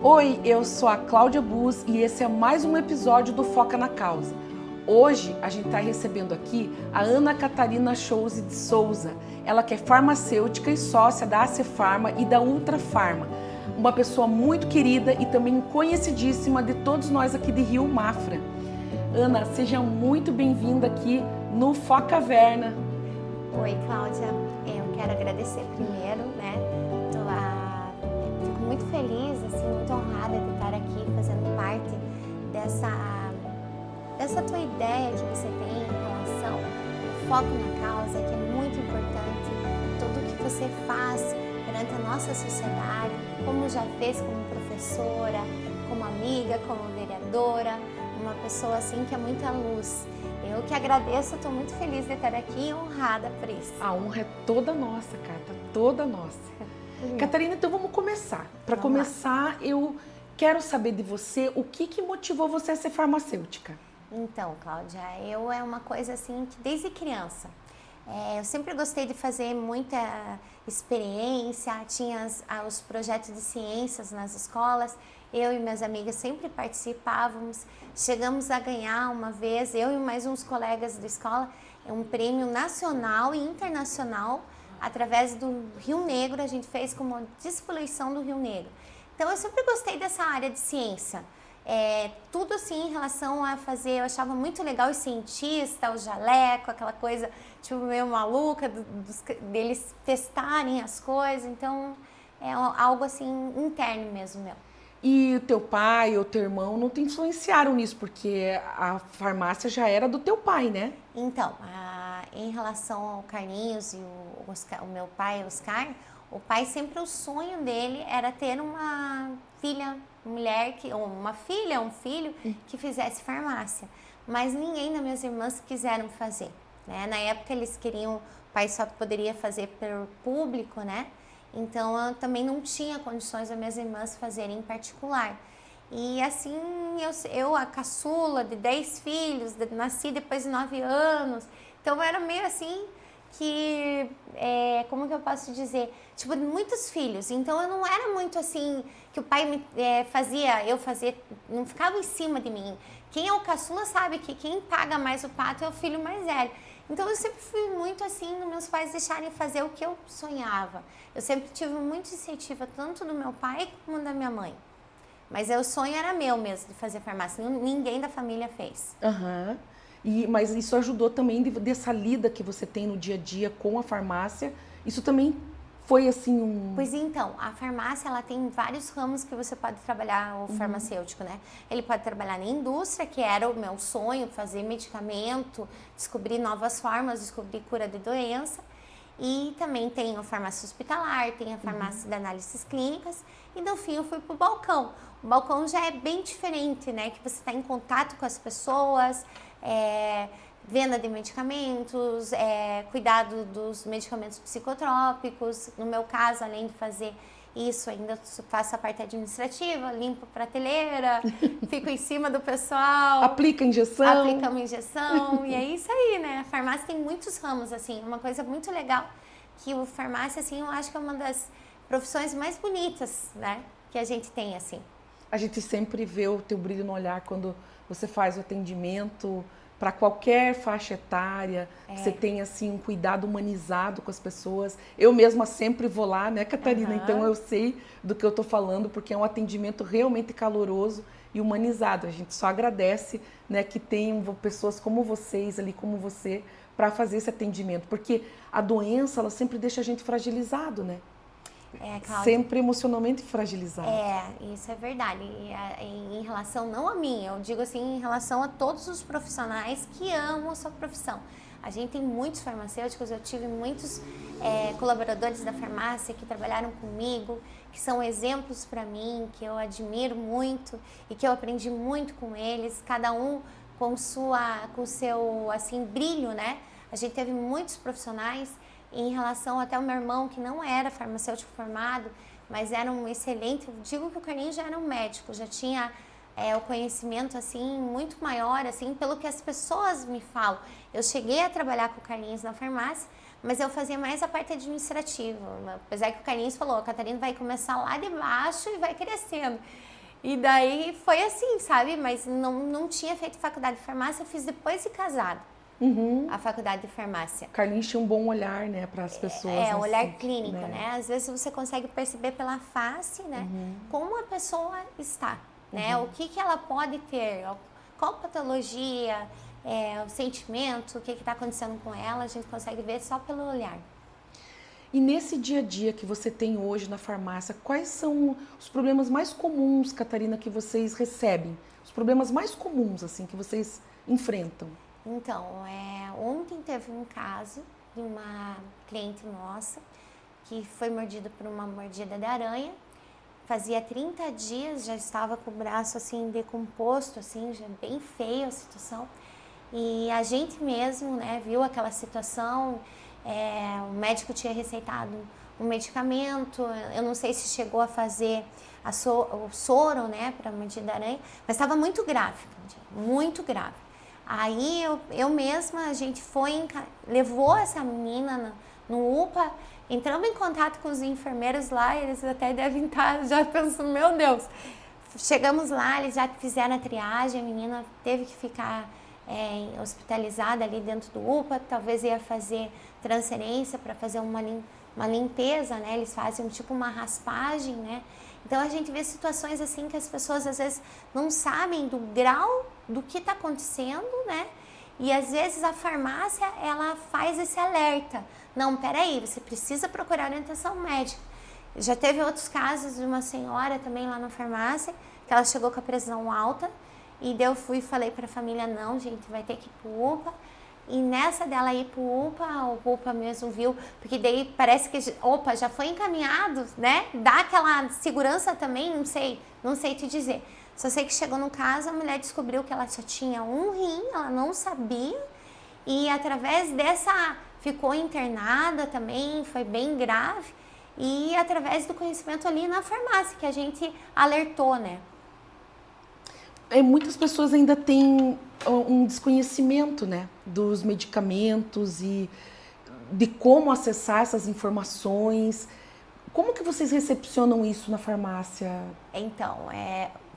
Oi, eu sou a Cláudia Bus e esse é mais um episódio do Foca na Causa. Hoje a gente está recebendo aqui a Ana Catarina Chose de Souza. Ela que é farmacêutica e sócia da AC Farma e da Ultra Farma. Uma pessoa muito querida e também conhecidíssima de todos nós aqui de Rio Mafra. Ana, seja muito bem-vinda aqui no Foca Verna. Oi, Cláudia. Eu quero agradecer primeiro, né? Fico muito feliz, assim, muito honrada de estar aqui fazendo parte dessa tua ideia que você tem em relação ao foco na causa, que é muito importante. Tudo que você faz perante a nossa sociedade, como já fez como professora, como amiga, como vereadora, uma pessoa assim que é muita luz. Eu que agradeço, estou muito feliz de estar aqui e honrada por isso. A honra é toda nossa, Cata, toda nossa. Catarina, então vamos começar. Para começar, eu quero saber de você o que motivou você a ser farmacêutica. Então, Cláudia, é uma coisa assim que desde criança, eu sempre gostei de fazer muita experiência, tinha os projetos de ciências nas escolas, eu e minhas amigas sempre participávamos, chegamos a ganhar uma vez, eu e mais uns colegas da escola, um prêmio nacional e internacional através do Rio Negro, a gente fez como despoluição do Rio Negro. Então eu sempre gostei dessa área de ciência. Tudo assim em relação a fazer, eu achava muito legal os cientistas, o jaleco, aquela coisa tipo meio maluca deles testarem as coisas, então é algo assim interno mesmo meu. E o teu pai ou teu irmão não te influenciaram nisso, porque a farmácia já era do teu pai, né? Então, em relação ao Carlinhos e o meu pai, Oscar, o pai sempre o sonho dele era ter uma filha, mulher, ou uma filha, um filho que fizesse farmácia. Mas ninguém das minhas irmãs quiseram fazer, né? Na época eles queriam, o pai só poderia fazer pelo público, né? Então eu também não tinha condições das minhas irmãs fazerem em particular. E assim, eu a caçula de 10 filhos, nasci depois de 9 anos, então era meio assim que, como que eu posso dizer, tipo, muitos filhos, então eu não era muito assim, que o pai eu fazia, não ficava em cima de mim. Quem é o caçula sabe que quem paga mais o pato é o filho mais velho. Então eu sempre fui muito assim, nos meus pais deixarem fazer o que eu sonhava. Eu sempre tive muita iniciativa, tanto do meu pai como da minha mãe. Mas o sonho era meu mesmo, de fazer farmácia. Ninguém da família fez. Aham. Mas isso ajudou também dessa lida que você tem no dia a dia com a farmácia. Isso também foi assim Pois então, a farmácia ela tem vários ramos que você pode trabalhar, o farmacêutico, né? Ele pode trabalhar na indústria, que era o meu sonho, fazer medicamento, descobrir novas formas, descobrir cura de doença. E também tem a farmácia hospitalar, tem a farmácia de análises clínicas. E no fim eu fui para o balcão. O balcão já é bem diferente, né? Que você está em contato com as pessoas, venda de medicamentos, cuidado dos medicamentos psicotrópicos. No meu caso, além de fazer isso, ainda faço a parte administrativa, limpo a prateleira, fico em cima do pessoal. Aplica injeção. Aplicamos injeção, e é isso aí, né? A farmácia tem muitos ramos, assim, uma coisa muito legal, que o farmácia, assim, eu acho que é uma das profissões mais bonitas, né? Que a gente tem, assim. A gente sempre vê o teu brilho no olhar quando você faz o atendimento para qualquer faixa etária, você tem assim um cuidado humanizado com as pessoas. Eu mesma sempre vou lá, né, Catarina? Então eu sei do que eu tô falando, porque é um atendimento realmente caloroso e humanizado. A gente só agradece, né, que tenham pessoas como vocês ali, como você, para fazer esse atendimento, porque a doença ela sempre deixa a gente fragilizado, né? Cláudia, sempre emocionalmente fragilizado. Isso é verdade. E em relação, não a mim, eu digo assim, em relação a todos os profissionais que amam a sua profissão. A gente tem muitos farmacêuticos, eu tive muitos colaboradores da farmácia que trabalharam comigo, que são exemplos para mim, que eu admiro muito e que eu aprendi muito com eles, cada um com o seu assim, brilho, né? A gente teve muitos profissionais. Em relação até o meu irmão, que não era farmacêutico formado, mas era um excelente, eu digo que o Carlinhos já era um médico, já tinha o conhecimento assim muito maior, assim, pelo que as pessoas me falam. Eu cheguei a trabalhar com o Carlinhos na farmácia, mas eu fazia mais a parte administrativa. Apesar que o Carlinhos falou, a Catarina vai começar lá de baixo e vai crescendo. E daí foi assim, sabe? Mas não tinha feito faculdade de farmácia, eu fiz depois de casada. A faculdade de farmácia. Carlinhos tinha um bom olhar, né, para as pessoas. Um olhar clínico, né? Às vezes você consegue perceber pela face, né, como a pessoa está, né? O que ela pode ter, qual patologia, o sentimento, o que está acontecendo com ela, a gente consegue ver só pelo olhar. E nesse dia a dia que você tem hoje na farmácia, quais são os problemas mais comuns, Catarina, que vocês recebem? Os problemas mais comuns, assim, que vocês enfrentam? Então, ontem teve um caso de uma cliente nossa que foi mordida por uma mordida de aranha. Fazia 30 dias, já estava com o braço assim decomposto, assim, já bem feia a situação. E a gente mesmo, né, viu aquela situação, o médico tinha receitado um medicamento, eu não sei se chegou a fazer o soro, né, para a mordida da aranha, mas estava muito grave, muito grave. Aí eu mesma, a gente levou essa menina no UPA, entramos em contato com os enfermeiros lá, eles até devem estar já pensando, meu Deus. Chegamos lá, eles já fizeram a triagem, a menina teve que ficar hospitalizada ali dentro do UPA, talvez ia fazer transferência para fazer uma limpeza, né? Eles fazem tipo uma raspagem, né? Então a gente vê situações assim que as pessoas às vezes não sabem do grau do que está acontecendo, né? E às vezes a farmácia, ela faz esse alerta. Não, peraí, você precisa procurar orientação médica. Já teve outros casos de uma senhora também lá na farmácia, que ela chegou com a pressão alta, e daí eu fui e falei para a família, não, gente, vai ter que ir pro UPA. E nessa dela ir pro UPA, o UPA mesmo viu, porque daí parece que, opa, já foi encaminhado, né? Dá aquela segurança também, não sei te dizer. Só sei que chegou no caso, a mulher descobriu que ela só tinha um rim, ela não sabia, e através dessa, ficou internada também, foi bem grave, e através do conhecimento ali na farmácia, que a gente alertou, né? Muitas pessoas ainda têm um desconhecimento, né, dos medicamentos e de como acessar essas informações. Como que vocês recepcionam isso na farmácia? Então,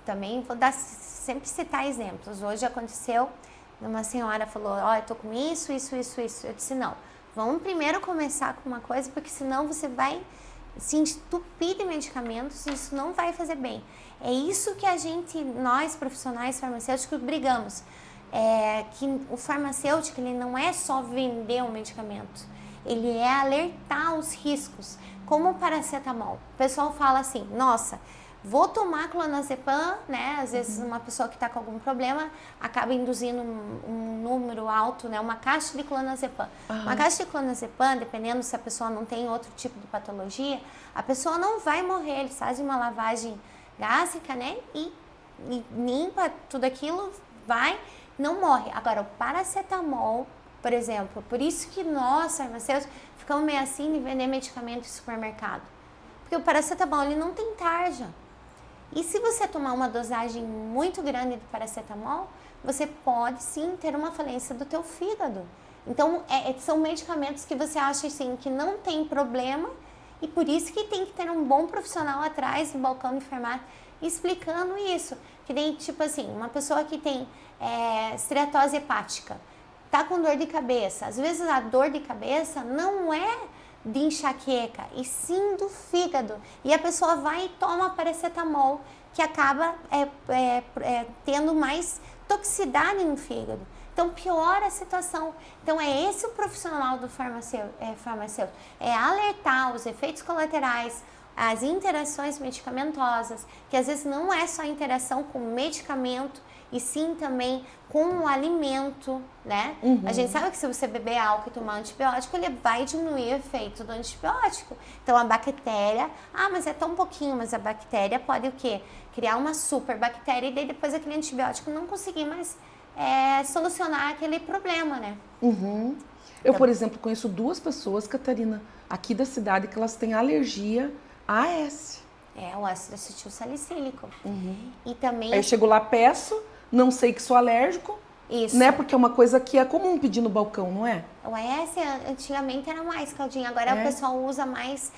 também vou sempre citar exemplos. Hoje aconteceu, uma senhora falou, eu tô com isso. Eu disse, não, vamos primeiro começar com uma coisa, porque senão você vai se entupir de medicamentos e isso não vai fazer bem. É isso que nós profissionais farmacêuticos brigamos. Que o farmacêutico, ele não é só vender um medicamento, ele é alertar os riscos, como o paracetamol. O pessoal fala assim, nossa, vou tomar clonazepam, né? Às vezes uma pessoa que está com algum problema acaba induzindo um número alto, né? Uma caixa de clonazepam. Uma caixa de clonazepam, dependendo se a pessoa não tem outro tipo de patologia, a pessoa não vai morrer. Eles fazem uma lavagem gástrica, né? E limpa tudo aquilo, não morre. Agora, o paracetamol, por exemplo, por isso que nós, farmacêuticos, ficamos meio assim de vender medicamento em supermercado. Porque o paracetamol, ele não tem tarja. E se você tomar uma dosagem muito grande de paracetamol, você pode sim ter uma falência do teu fígado. Então, são medicamentos que você acha assim, que não tem problema, e por isso que tem que ter um bom profissional atrás do balcão de farmácia explicando isso. Que nem, tipo assim, uma pessoa que tem esteatose hepática, tá com dor de cabeça. Às vezes a dor de cabeça não é de enxaqueca, e sim do fígado. E a pessoa vai e toma paracetamol, que acaba tendo mais toxicidade no fígado. Então, piora a situação. Então, é esse o profissional do farmacêutico. É alertar os efeitos colaterais, as interações medicamentosas, que às vezes não é só interação com o medicamento, e sim também com o alimento, né? A gente sabe que se você beber álcool e tomar antibiótico, ele vai diminuir o efeito do antibiótico. Então, a bactéria, mas é tão pouquinho, mas a bactéria pode o quê? Criar uma super bactéria, e daí depois aquele antibiótico não conseguir mais solucionar aquele problema, né? Eu, por exemplo, conheço 2 pessoas, Catarina, aqui da cidade, que elas têm alergia a AS. O ácido acetil salicílico. E também... Aí eu chego lá, peço, não sei que sou alérgico, Isso. Né? Porque é uma coisa que é comum pedir no balcão, não é? O AS antigamente era mais, Claudinha, agora o pessoal usa mais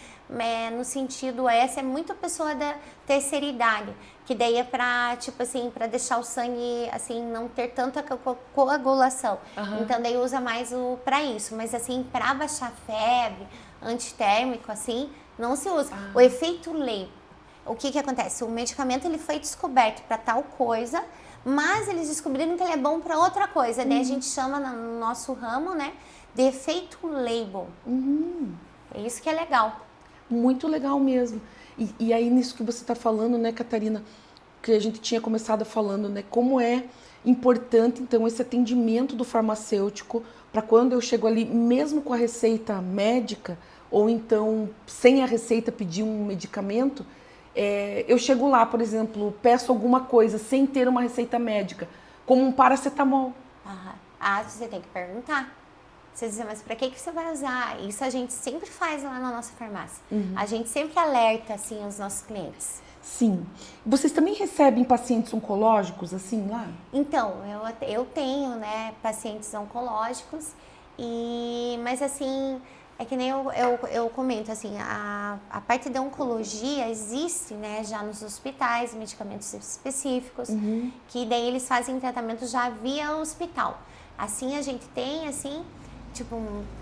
no sentido, o AS é muito pessoa da terceira idade, que daí é pra, tipo assim, pra deixar o sangue, assim, não ter tanta coagulação. Então daí usa mais pra isso, mas assim, pra baixar febre, antitérmico, assim, não se usa. O efeito Leber, o que acontece? O medicamento ele foi descoberto pra tal coisa, mas eles descobriram que ele é bom para outra coisa, né? A gente chama no nosso ramo, né, de efeito label. É isso que é legal. Muito legal mesmo. E aí nisso que você está falando, né, Catarina, que a gente tinha começado falando, né, como é importante então esse atendimento do farmacêutico para quando eu chego ali, mesmo com a receita médica ou então sem a receita pedir um medicamento. Eu chego lá, por exemplo, peço alguma coisa sem ter uma receita médica, como um paracetamol. Você tem que perguntar. Você diz, mas para que você vai usar? Isso a gente sempre faz lá na nossa farmácia. A gente sempre alerta, assim, os nossos clientes. Sim. Vocês também recebem pacientes oncológicos, assim, lá? Então, eu tenho, né, pacientes oncológicos, mas assim... É que nem eu comento, assim, a parte da oncologia existe, né, já nos hospitais, medicamentos específicos, que daí eles fazem tratamento já via hospital. Assim, a gente tem, assim, tipo,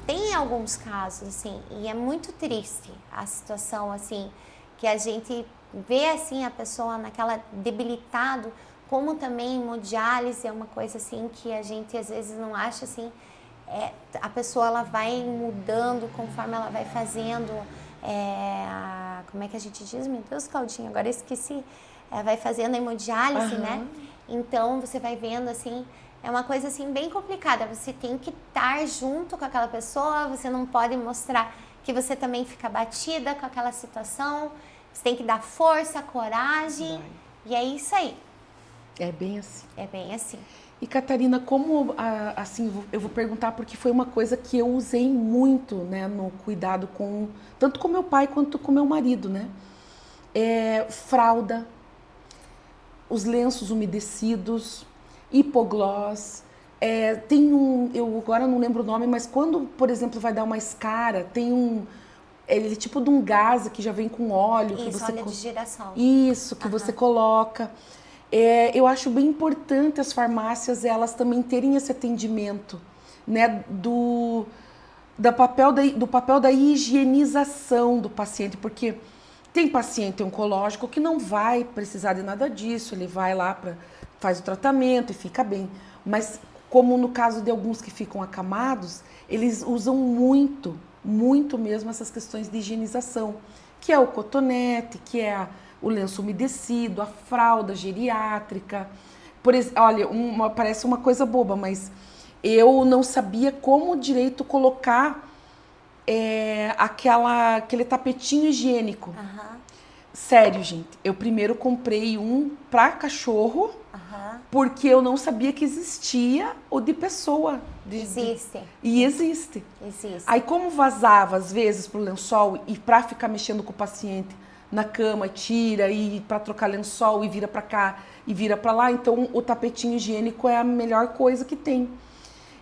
tem alguns casos, assim, e é muito triste a situação, assim, que a gente vê, assim, a pessoa naquela debilitado, como também hemodiálise é uma coisa, assim, que a gente às vezes não acha, assim, a pessoa ela vai mudando conforme ela vai fazendo, como é que a gente diz? Meu Deus, Claudinha, agora eu esqueci. Vai fazendo a hemodiálise, né? Então, você vai vendo, assim, é uma coisa, assim, bem complicada. Você tem que estar junto com aquela pessoa, você não pode mostrar que você também fica batida com aquela situação. Você tem que dar força, coragem, e é isso aí. É bem assim. É bem assim. E Catarina, como, assim, eu vou perguntar porque foi uma coisa que eu usei muito, né, no cuidado com, tanto com meu pai quanto com meu marido, né? Fralda, os lenços umedecidos, hipoglós, eu agora não lembro o nome, mas quando, por exemplo, vai dar uma escara, tem ele tipo de um gás que já vem com óleo. Isso, óleo de girassol. Isso, que você coloca. Eu acho bem importante as farmácias elas também terem esse atendimento, né, do papel da higienização do paciente, porque tem paciente oncológico que não vai precisar de nada disso, ele vai lá, faz o tratamento e fica bem. Mas como no caso de alguns que ficam acamados, eles usam muito, muito mesmo essas questões de higienização, que é o cotonete, que é o lenço umedecido, a fralda geriátrica. Olha, parece uma coisa boba, mas eu não sabia como direito colocar aquele tapetinho higiênico. Sério, gente. Eu primeiro comprei um para cachorro, porque eu não sabia que existia o de pessoa. Existe. E existe. Existe. Aí como vazava às vezes pro lençol e para ficar mexendo com o paciente na cama, tira, e para trocar lençol e vira para cá e vira para lá, então o tapetinho higiênico é a melhor coisa que tem.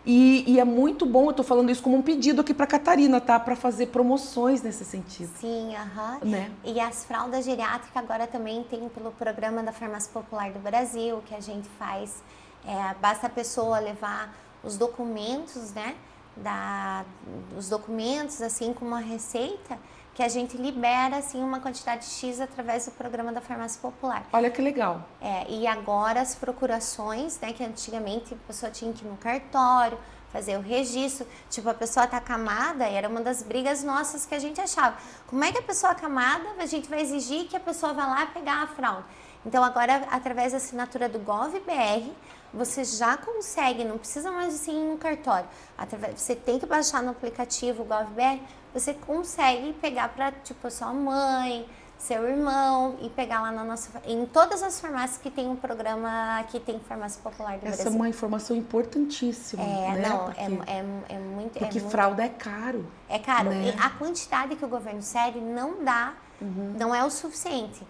E é muito bom, eu tô falando isso como um pedido aqui para Catarina, tá? Para fazer promoções nesse sentido. Sim, né? E as fraldas geriátricas agora também tem pelo programa da Farmácia Popular do Brasil, que a gente faz, basta a pessoa levar os documentos, né? Os documentos, assim, com uma receita, que a gente libera, assim, uma quantidade X através do programa da Farmácia Popular. Olha que legal. E agora as procurações, né, que antigamente a pessoa tinha que ir no cartório, fazer o registro, tipo, a pessoa tá acamada, era uma das brigas nossas que a gente achava. Como é que a pessoa acamada, a gente vai exigir que a pessoa vá lá pegar a fralda? Então, agora, através da assinatura do GovBR, você já consegue, não precisa mais assim ir no cartório. Você tem que baixar no aplicativo GovBR, você consegue pegar para, tipo, sua mãe, seu irmão, e pegar lá em todas as farmácias que tem um programa, que tem Farmácia Popular do Brasil. Essa é uma informação importantíssima, né? Porque fralda é caro. É caro. Né? E a quantidade que o governo cede não dá, não é o suficiente.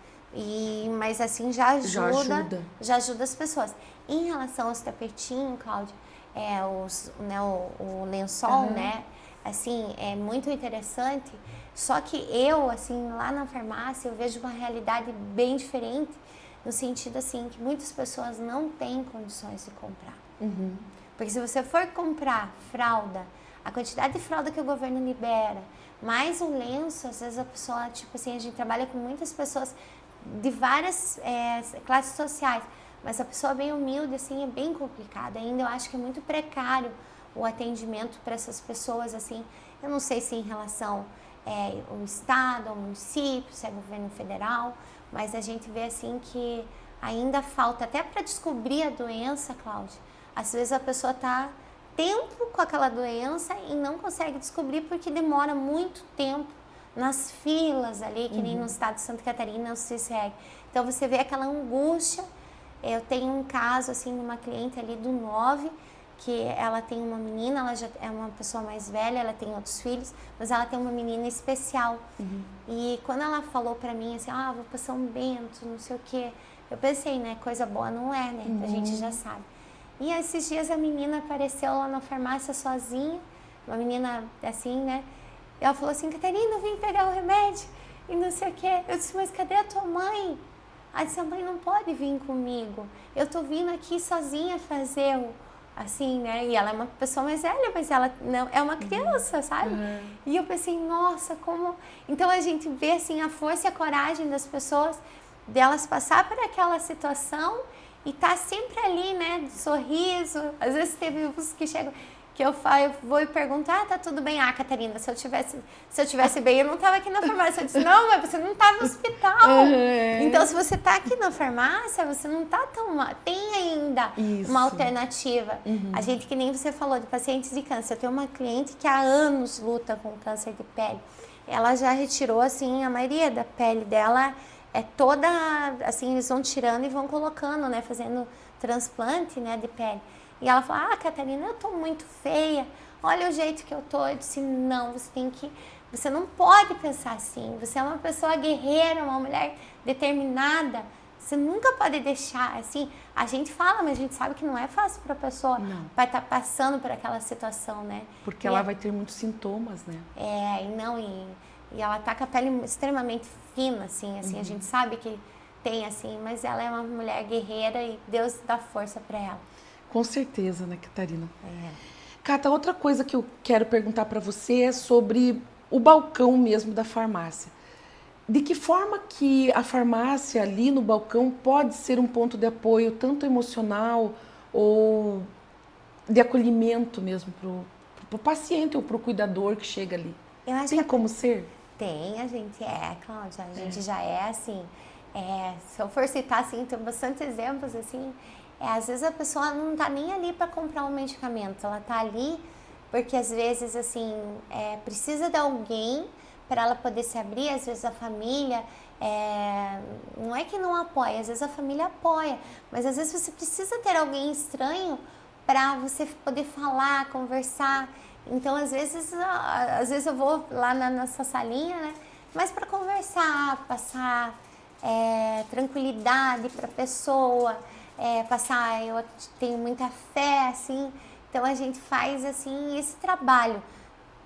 Mas assim, já ajuda as pessoas. Em relação aos tapetinhos, Cláudia, o lençol, né? Assim, é muito interessante. Só que eu, assim, lá na farmácia, eu vejo uma realidade bem diferente, no sentido, assim, que muitas pessoas não têm condições de comprar. Porque se você for comprar fralda, a quantidade de fralda que o governo libera, mais o lenço, às vezes a pessoa, tipo assim, a gente trabalha com muitas pessoas de várias classes sociais, mas a pessoa bem humilde, assim, é bem complicado. Ainda eu acho que é muito precário o atendimento para essas pessoas, assim. Eu não sei se em relação ao Estado, ao município, se é governo federal, mas a gente vê, assim, que ainda falta, até para descobrir a doença, Cláudia, às vezes a pessoa está tempo com aquela doença e não consegue descobrir porque demora muito tempo nas filas ali, que nem no estado de Santa Catarina, não se segue. Então você vê aquela angústia. Eu tenho um caso, assim, de uma cliente ali do 9, que ela tem uma menina, ela já é uma pessoa mais velha, ela tem outros filhos, mas ela tem uma menina especial. E quando ela falou pra mim, assim, vou pra São Bento, não sei o quê, eu pensei, né, coisa boa não é, né, a gente já sabe. E esses dias a menina apareceu lá na farmácia sozinha, uma menina assim, né, e ela falou assim, Catarina, eu vim pegar o remédio, e não sei o quê. Eu disse, mas cadê a tua mãe? Ela disse, a mãe não pode vir comigo, eu tô vindo aqui sozinha fazer assim, né? E ela é uma pessoa mais velha, mas ela não é uma criança, sabe? E eu pensei, nossa, como... Então a gente vê, assim, a força e a coragem das pessoas, delas passar por aquela situação e tá sempre ali, né? De sorriso. Às vezes teve uns que chegam... que eu vou e perguntar, tá tudo bem? Catarina, se eu tivesse bem, eu não tava aqui na farmácia. Eu disse, não, mas você não tá no hospital. Então, se você tá aqui na farmácia, você não tá tão mal. Tem ainda uma alternativa. A gente, que nem você falou, de pacientes de câncer. Eu tenho uma cliente que há anos luta com câncer de pele. Ela já retirou, assim, a maioria da pele dela é toda, assim, eles vão tirando e vão colocando, né, fazendo transplante, né, de pele. E ela falou, Catarina, eu tô muito feia, olha o jeito que eu tô. Eu disse, não, você não pode pensar assim, você é uma pessoa guerreira, uma mulher determinada, você nunca pode deixar, assim, a gente fala, mas a gente sabe que não é fácil para a pessoa vai estar passando por aquela situação, né? Porque ela vai ter muitos sintomas, né? E ela tá com a pele extremamente fina, assim, a gente sabe que tem, assim, mas ela é uma mulher guerreira e Deus dá força para ela. Com certeza, né, Catarina? Cata, outra coisa que eu quero perguntar para você é sobre o balcão mesmo da farmácia. De que forma que a farmácia ali no balcão pode ser um ponto de apoio, tanto emocional ou de acolhimento mesmo pro paciente ou pro cuidador que chega ali? Tem como ser? Tem, a gente Cláudia, a gente já é assim. Se eu for citar, assim, tem bastante exemplos, assim. Às vezes a pessoa não tá nem ali para comprar um medicamento, ela tá ali porque às vezes, assim, precisa de alguém para ela poder se abrir. Às vezes a família, não é que não apoia, às vezes a família apoia, mas às vezes você precisa ter alguém estranho para você poder falar, conversar. Então, às vezes eu vou lá nessa salinha, né, mas para conversar, passar tranquilidade para a pessoa, eu tenho muita fé, assim. Então a gente faz, assim, esse trabalho,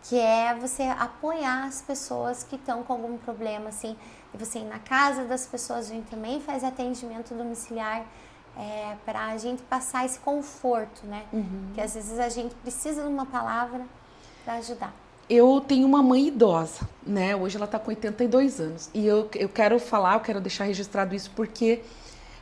que é você apoiar as pessoas que estão com algum problema, assim, e você ir na casa das pessoas. A gente também faz atendimento domiciliar, para a gente passar esse conforto, né? Que às vezes a gente precisa de uma palavra para ajudar. Eu tenho uma mãe idosa, né? Hoje ela está com 82 anos. E eu quero deixar registrado isso porque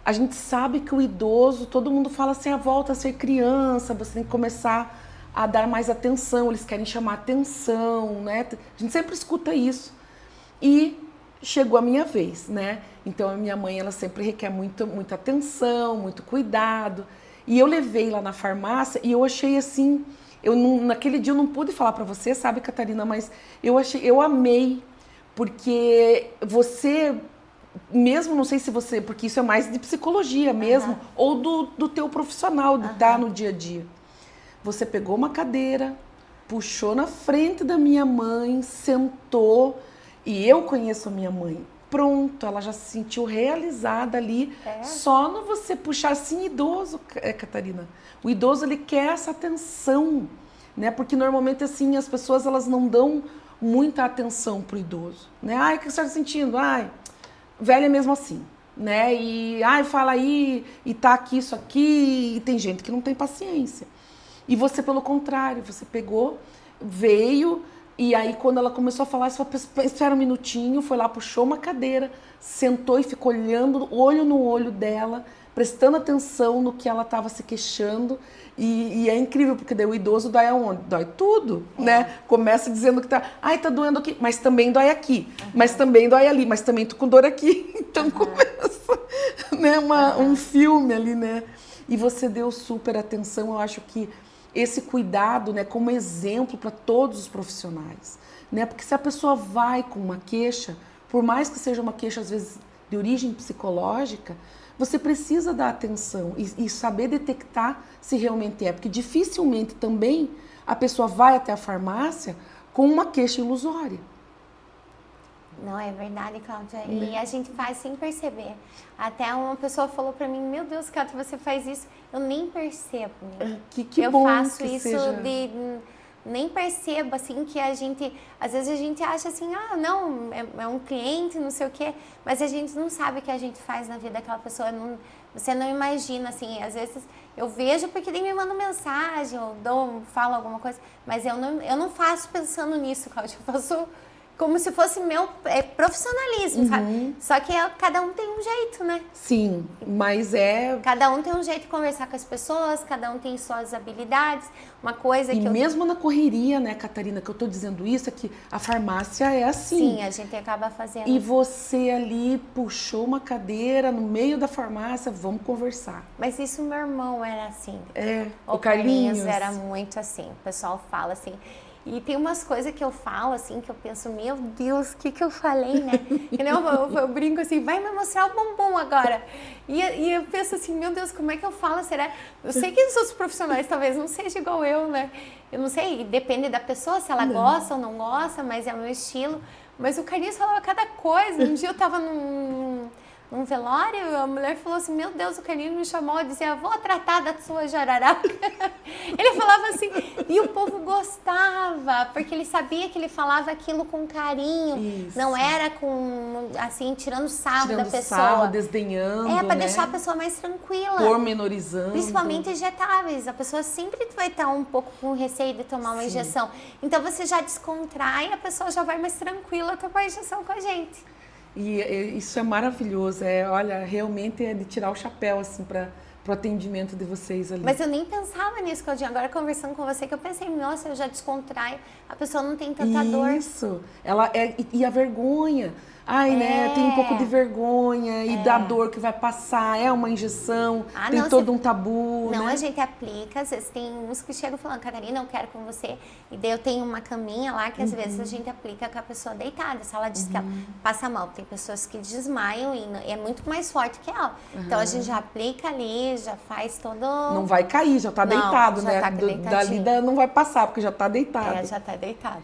a gente sabe que o idoso, todo mundo fala assim, volta a ser criança, você tem que começar a dar mais atenção, eles querem chamar atenção, né? A gente sempre escuta isso. E chegou a minha vez, né? Então a minha mãe, ela sempre requer muita atenção, muito cuidado. E eu levei lá na farmácia e eu achei assim, naquele dia eu não pude falar para você, sabe, Catarina, mas eu amei, porque você... Mesmo, não sei se você, porque isso é mais de psicologia mesmo, ou do teu profissional, de estar no dia a dia. Você pegou uma cadeira, puxou na frente da minha mãe, sentou, e eu conheço a minha mãe. pronto, ela já se sentiu realizada ali. Só no você puxar assim, idoso, Catarina. O idoso, ele quer essa atenção, né? Porque normalmente, assim, as pessoas, elas não dão muita atenção pro idoso, né? Ai, o que você está sentindo? Ai, velho é mesmo assim, né? E, ai, fala aí, e tá aqui, isso aqui, e tem gente que não tem paciência. E você, pelo contrário, você pegou, veio, e aí quando ela começou a falar, você falou, espera um minutinho, foi lá, puxou uma cadeira, sentou e ficou olhando, olho no olho dela, prestando atenção no que ela estava se queixando. E é incrível, porque daí o idoso dói aonde? Dói tudo, né? Começa dizendo que tá, ai, tá doendo aqui, mas também dói aqui, mas também dói ali, mas também tô com dor aqui. Então começa, né, um filme ali, né? E você deu super atenção, eu acho que esse cuidado, né, como exemplo para todos os profissionais, né? Porque se a pessoa vai com uma queixa, por mais que seja uma queixa às vezes de origem psicológica, você precisa dar atenção e saber detectar se realmente é, porque dificilmente também a pessoa vai até a farmácia com uma queixa ilusória. Não, é verdade, Cláudia. E a gente faz sem perceber. Até uma pessoa falou pra mim, meu Deus, Cláudia, você faz isso. Eu nem percebo. Que eu bom faço que isso seja... Nem percebo, assim, que a gente... Às vezes a gente acha assim, ah, não, é um cliente, não sei o quê. Mas a gente não sabe o que a gente faz na vida daquela pessoa. Você não imagina, assim. Às vezes eu vejo porque nem me mandam mensagem, ou falo alguma coisa. Mas eu não faço pensando nisso, Cláudia. Eu faço... como se fosse meu profissionalismo, sabe? Só que cada um tem um jeito, né? Sim, mas cada um tem um jeito de conversar com as pessoas, cada um tem suas habilidades. Uma coisa que mesmo na correria, né, Catarina, que eu tô dizendo isso, é que a farmácia é assim. Sim, a gente acaba fazendo. E você ali puxou uma cadeira no meio da farmácia, vamos conversar. Mas isso meu irmão era assim. O Carlinhos era muito assim. O pessoal fala assim... E tem umas coisas que eu falo, assim, que eu penso, meu Deus, o que eu falei, né? Eu brinco assim, vai me mostrar o bumbum agora. E eu penso assim, meu Deus, como é que eu falo? Será? Eu sei que os outros profissionais talvez não sejam igual eu, né? Eu não sei, depende da pessoa, se ela gosta ou não gosta, mas é o meu estilo. Mas o Carlinhos falava cada coisa. Um dia eu tava num velório, a mulher falou assim, meu Deus, o Carlinhos me chamou e dizia, vou tratar da sua jararaca. Ele falava assim, e o povo gostava, porque ele sabia que ele falava aquilo com carinho. Isso. Não era com, assim, tirando sarro da pessoa. Sarro, desdenhando, para deixar a pessoa mais tranquila. Pormenorizando. Principalmente injetáveis. A pessoa sempre vai estar um pouco com receio de tomar uma injeção. Então você já descontrai, a pessoa já vai mais tranquila tomar a injeção com a gente. E isso é maravilhoso, olha, realmente é de tirar o chapéu, assim, para o atendimento de vocês ali. Mas eu nem pensava nisso, Claudinha, agora conversando com você, que eu pensei, nossa, eu já descontraio, a pessoa não tem tanta dor. Isso, e a vergonha, né, tem um pouco de vergonha, e da dor que vai passar, é uma injeção, tem todo um tabu, Não, né? a gente aplica, às vezes tem uns que chegam falando, Catarina, eu quero com você, e daí eu tenho uma caminha lá que às vezes a gente aplica com a pessoa deitada, se ela diz que ela passa mal, tem pessoas que desmaiam e é muito mais forte que ela, então a gente já aplica ali, já faz todo... Não vai cair, já tá deitado, já né? Tá dali não vai passar, porque já tá deitado. Já tá deitado.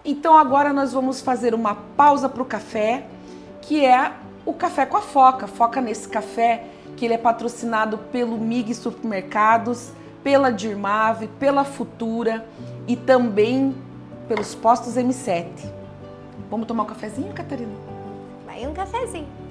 Então agora nós vamos fazer uma pausa para o café, que é o Café com a Foca. Foca nesse café, que ele é patrocinado pelo MIG Supermercados, pela Dirmave, pela Futura e também pelos postos M7. Vamos tomar um cafezinho, Catarina? Vai um cafezinho.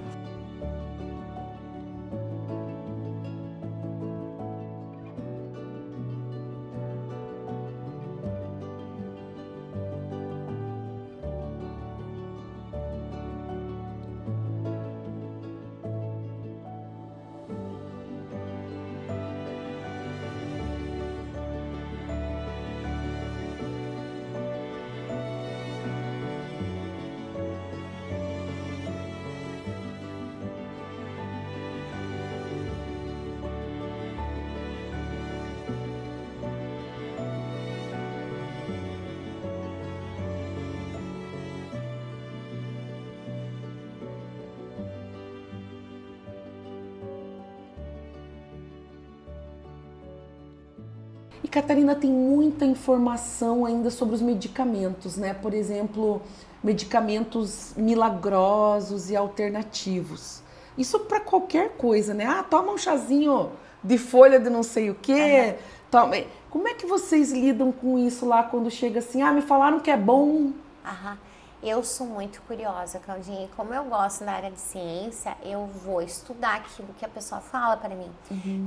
E Catarina, tem muita informação ainda sobre os medicamentos, né? Por exemplo, medicamentos milagrosos e alternativos. Isso para qualquer coisa, né? Ah, toma um chazinho de folha de não sei o quê. Toma. Como é que vocês lidam com isso lá quando chega assim, ah, me falaram que é bom? Eu sou muito curiosa, Claudinha, e como eu gosto da área de ciência, eu vou estudar aquilo que a pessoa fala para mim.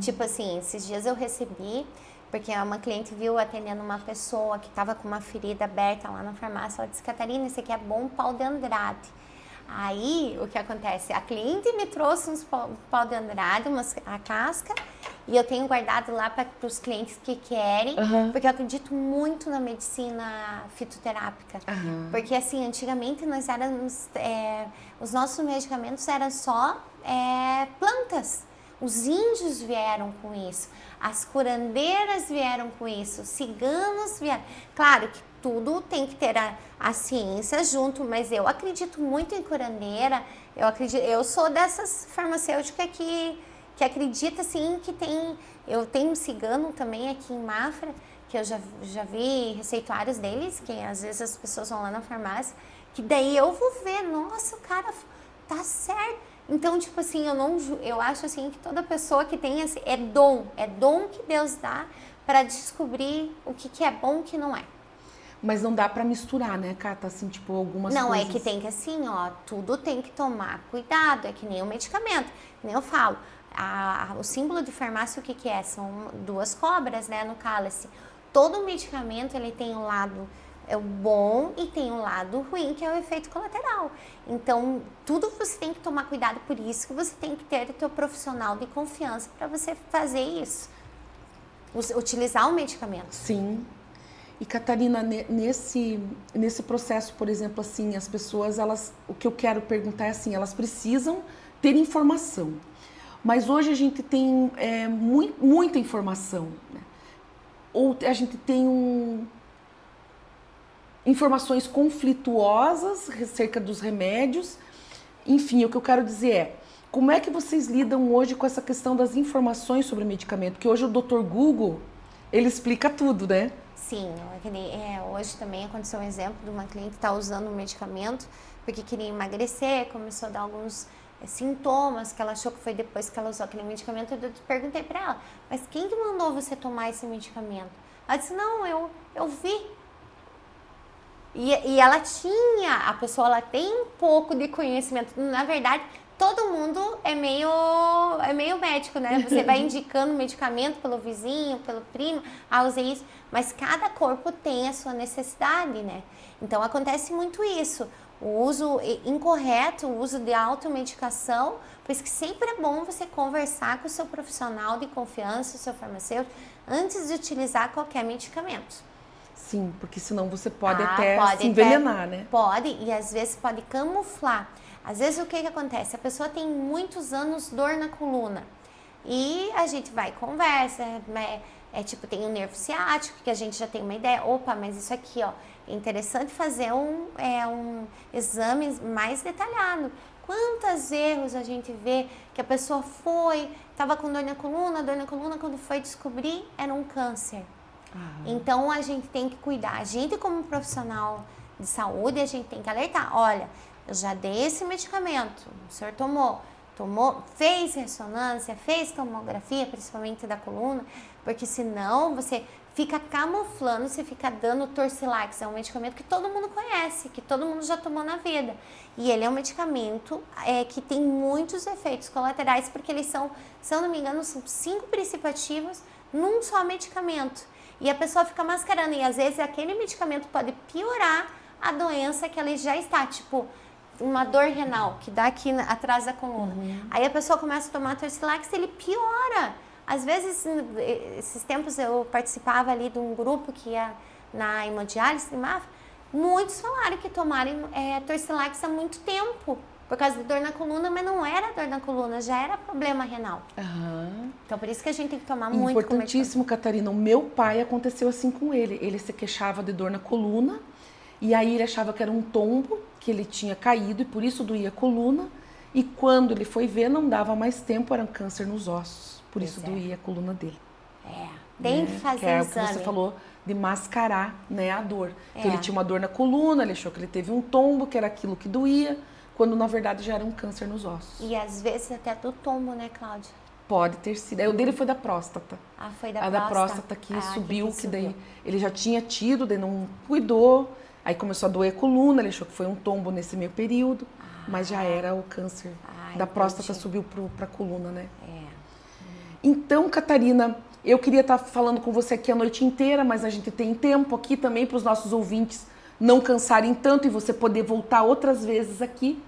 Tipo assim, esses dias eu recebi, porque uma cliente viu atendendo uma pessoa que estava com uma ferida aberta lá na farmácia, ela disse, Catarina, esse aqui é bom pau de Andrade. Aí, o que acontece? A cliente me trouxe uns pau de Andrade, a casca, e eu tenho guardado lá para os clientes que querem, porque eu acredito muito na medicina fitoterápica. Porque, assim, antigamente nós éramos, os nossos medicamentos eram só plantas. Os índios vieram com isso, as curandeiras vieram com isso, ciganos vieram. Claro que tudo tem que ter a ciência junto, mas eu acredito muito em curandeira. Eu sou dessas farmacêuticas que acredita assim que tem. Eu tenho um cigano também aqui em Mafra, que eu já vi receituários deles, que às vezes as pessoas vão lá na farmácia, que daí eu vou ver, nossa, o cara tá certo. Então, tipo assim, eu acho assim que toda pessoa que tem esse é dom que Deus dá para descobrir o que é bom e o que não é. Mas não dá pra misturar, né, Cata? Assim, tipo, algumas coisas... Não, é que tem que assim, ó, tudo tem que tomar cuidado, é que nem o medicamento. Nem eu falo, o símbolo de farmácia, o que é? São duas cobras, né, no cálice. Todo medicamento, ele tem um lado o bom e tem um lado ruim, que é o efeito colateral. Então, tudo você tem que tomar cuidado, por isso que você tem que ter o teu profissional de confiança para você fazer isso. Utilizar o medicamento. Sim. E Catarina, nesse processo, por exemplo, assim, as pessoas, o que eu quero perguntar é assim, elas precisam ter informação. Mas hoje a gente tem muita informação, né? Ou a gente tem informações conflituosas acerca dos remédios. Enfim, o que eu quero dizer é, como é que vocês lidam hoje com essa questão das informações sobre medicamento? Porque hoje o Dr. Google, ele explica tudo, né? Sim, hoje também aconteceu um exemplo de uma cliente que está usando um medicamento porque queria emagrecer, começou a dar alguns sintomas que ela achou que foi depois que ela usou aquele medicamento. Eu perguntei para ela, mas quem que mandou você tomar esse medicamento? Ela disse, não, eu vi. E ela a pessoa ela tem um pouco de conhecimento. Na verdade, todo mundo é meio médico, né? Você vai indicando medicamento pelo vizinho, pelo primo, usei isso. Mas cada corpo tem a sua necessidade, né? Então, acontece muito isso. O uso incorreto, o uso de automedicação. Por isso que sempre é bom você conversar com o seu profissional de confiança, o seu farmacêutico, antes de utilizar qualquer medicamento. Sim, porque senão você pode até se envenenar, né? Pode, e às vezes pode camuflar. Às vezes o que acontece? A pessoa tem muitos anos dor na coluna e a gente vai conversa, tipo, tem um nervo ciático, que a gente já tem uma ideia, opa, mas isso aqui, ó, é interessante fazer um exame mais detalhado. Quantos erros a gente vê que a pessoa estava com dor na coluna, quando foi descobrir, era um câncer. Então, a gente tem que cuidar. A gente, como profissional de saúde, a gente tem que alertar. Olha, eu já dei esse medicamento, o senhor tomou, fez ressonância, fez tomografia, principalmente da coluna, porque senão você fica camuflando, você fica dando Torcilax, é um medicamento que todo mundo conhece, que todo mundo já tomou na vida. E ele é um medicamento que tem muitos efeitos colaterais, porque eles são, se eu não me engano, são 5 princípios ativos num só medicamento. E a pessoa fica mascarando, e às vezes aquele medicamento pode piorar a doença que ela já está, tipo uma dor renal, que dá aqui atrás da coluna. Aí a pessoa começa a tomar Torcilax e ele piora. Às vezes, esses tempos eu participava ali de um grupo que ia na hemodiálise de Mafra, muitos falaram que tomaram Torcilax há muito tempo, por causa de dor na coluna, mas não era dor na coluna, já era problema renal. Então, por isso que a gente tem que tomar muito. Importantíssimo, Catarina. O meu pai aconteceu assim com ele. Ele se queixava de dor na coluna, e aí ele achava que era um tombo, que ele tinha caído, e por isso doía a coluna. E quando ele foi ver, não dava mais tempo, era um câncer nos ossos. Por isso doía a coluna dele. Tem que fazer que é o exame. que você falou de mascarar, né, a dor. Então, ele É. tinha uma dor na coluna, ele achou que ele teve um tombo, que era aquilo que doía, quando na verdade já era um câncer nos ossos. E às vezes até do tombo, né, Cláudia? Pode ter sido. Aí o dele foi da próstata. Ah, foi da A próstata. da próstata que subiu, que que daí ele já tinha tido, daí não cuidou, aí começou a doer a coluna, ele achou que foi um tombo nesse meio período, mas já era o câncer da próstata, subiu para a coluna, né? Então, Catarina, eu queria estar falando com você aqui a noite inteira, mas a gente tem tempo aqui também para os nossos ouvintes não cansarem tanto e você poder voltar outras vezes aqui.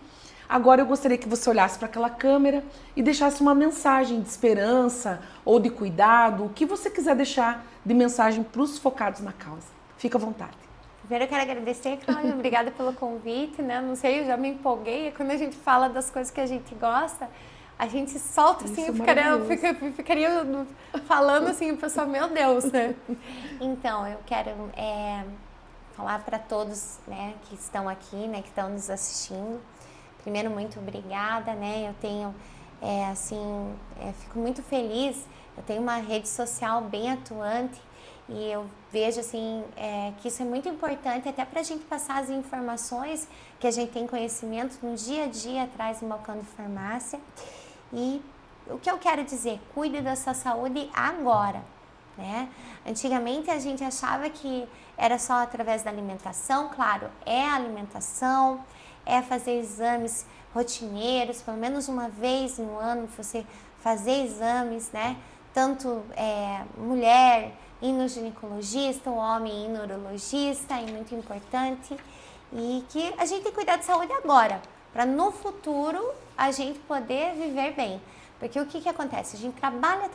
Agora eu gostaria que você olhasse para aquela câmera e deixasse uma mensagem de esperança ou de cuidado, o que você quiser deixar de mensagem para os focados na causa. Fica à vontade. Primeiro eu quero agradecer, Cláudia, obrigada pelo convite, né? Não sei, eu já me empolguei, quando a gente fala das coisas que a gente gosta, a gente solta assim, eu ficaria falando assim, o pessoal, meu Deus, né? Então, eu quero falar para todos, né, que estão aqui, né, que estão nos assistindo. Primeiro, muito obrigada, né? Eu tenho, fico muito feliz. Eu tenho uma rede social bem atuante e eu vejo, assim, que isso é muito importante até para a gente passar as informações que a gente tem conhecimento no dia a dia atrás do balcão de farmácia. E o que eu quero dizer, cuide da sua saúde agora, né? Antigamente a gente achava que era só através da alimentação, claro, é a alimentação, é fazer exames rotineiros, pelo menos uma vez no ano você fazer exames, né? Tanto mulher ir no ginecologista, o homem ir no urologista, é muito importante. E que a gente tem que cuidar de saúde agora, para no futuro a gente poder viver bem. Porque o que acontece? A gente trabalha,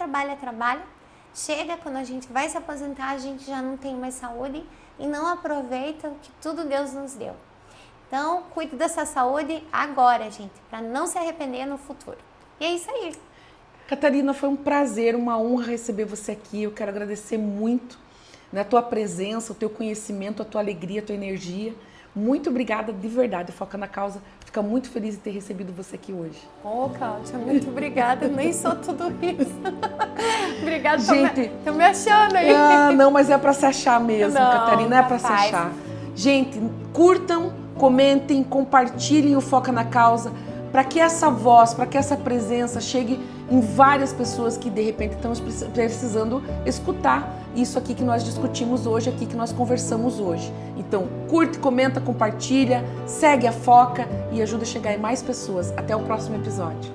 chega quando a gente vai se aposentar, a gente já não tem mais saúde e não aproveita o que tudo Deus nos deu. Então, cuide dessa saúde agora, gente, para não se arrepender no futuro. E é isso aí. Catarina, foi um prazer, uma honra receber você aqui. Eu quero agradecer muito, né, a tua presença, o teu conhecimento, a tua alegria, a tua energia. Muito obrigada, de verdade. Foca na Causa fica muito feliz de ter recebido você aqui hoje. Cláudia, muito obrigada. Eu nem sou tudo isso. Obrigada, gente. Tô me achando aí. Não, mas é para se achar mesmo, não, Catarina, é para se achar. Gente, curtam, comentem, compartilhem o Foca na Causa, para que essa voz, para que essa presença chegue em várias pessoas que de repente estão precisando escutar isso aqui que nós discutimos hoje, aqui que nós conversamos hoje. Então, curte, comenta, compartilha, segue a Foca e ajuda a chegar em mais pessoas. Até o próximo episódio.